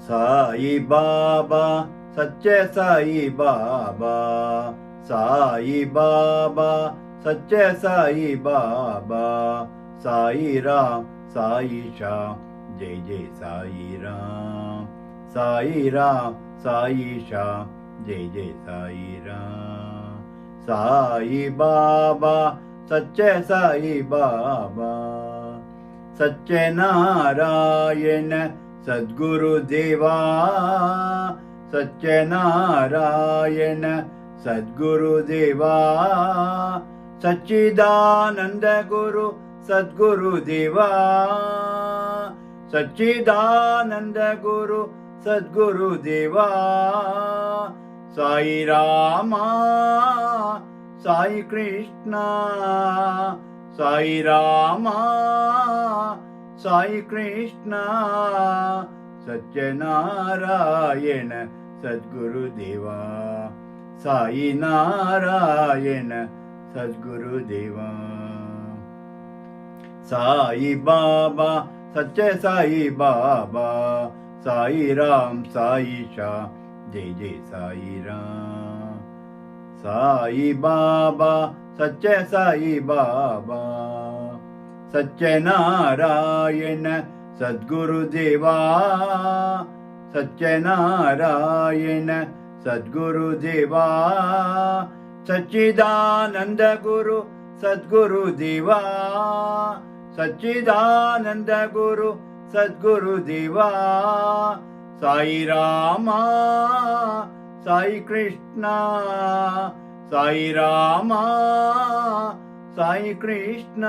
ಸಾಯಿ ಬಾಬಾ ಸಚ್ಚೆ ಸಾಯಿ ಬಾಬಾ, ಸಾಯಿ ಬಾಬಾ ಸಚ್ಚೆ ಸಾಯಿ ಬಾಬಾ, ಸಾಯಿ ರಾಮ್ ಸಾಯಿ ಶ್ಯಾಮ್ ಜೈ ಜೈ ಸಾಯಿ ರಾಮ್, ಸಾಯಿ ರಾಮ್ ಸಾಯಿ ಶ್ಯಾಮ್ ಜೈ ಜೈ ಸಾಯಿ ರಾಮ್. ಸಾಯಿ ಬಾಬಾ ಸಚ್ಚೆ ಸಾಯಿ ಬಾಬಾ, ಸಚ್ಚೆ ನಾರಾಯಣ ಸದ್ಗುರು ದೇವಾ, ಸಚ್ಚೆ ನಾರಾಯಣ ಸದ್ಗುರು ದೇವಾ, ಸಚ್ಚಿದಾನಂದ ಗುರು ಸದ್ಗುರು ದೇವಾ, ಸಚ್ಚಿದಾನಂದ ಗುರು ಸದ್ಗುರು ದೇವಾ. ಸಾಯಿ ರಾಮ ಸಾಯಿ ಕೃಷ್ಣ, ಸಾಯಿ ರಾಮ ಸಾಯಿ ಕೃಷ್ಣ, ಸತ್ಯನಾರಾಯಣ ಸದ್ಗುರು ದೇವಾ, ಸಾಯಿ ನಾರಾಯಣ ಸದ್ಗುರು ದೇವಾ. ಸಾಯಿ ಬಾಬಾ ಸಚ್ಚೆ ಸಾಯಿ ಬಾಬಾ, ಸಾಯಿ ರಾಮ್ ಸಾಯಿ ಶ್ಯಾಮ್ ಜೈ ಜೈ ಸಾಯಿ ರಾಮ್. ಸಾಯಿ ಬಾಬಾ ಸಚ್ಚೆ ಸಾಯಿ ಬಾಬಾ, ಸಚ್ಚೆ ನಾರಾಯಣ ಸದ್ಗುರು ದೇವಾ, ಸಚ್ಚೆ ನಾರಾಯಣ ಸದ್ಗುರು ದೇವಾ, ಸಚ್ಚಿದಾನಂದ ಗುರು ಸದ್ಗುರು ದೇವಾ, ಸಚ್ಚಿದಾನಂದ ಗುರು ಸದ್ಗುರು ದೇವಾ. ಸಾಯಿ ರಾಮ ಸಾಯಿ ಕೃಷ್ಣ, ಸಾಯಿ ರಾಮ ಸಾಯಿ ಕೃಷ್ಣ,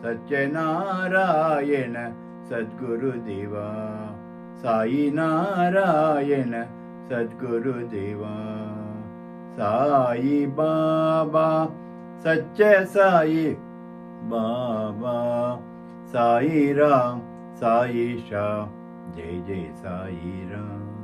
ಸತ್ಯನಾರಾಯಣ ಸದ್ಗುರು ದೇವಾ, ಸಾಯಿ ನಾರಾಯಣ ಸದ್ಗುರು ದೇವಾ. ಸಾಯಿ ಬಾಬಾ ಸಚ್ಚೆ ಸಾಯಿ ಬಾಬಾ, ಸಾಯಿ ರಾಮ್ ಸಾಯಿ ಶ್ಯಾಮ್ ಜೈ ಜೈ ಸಾಯಿ ರಾಮ್.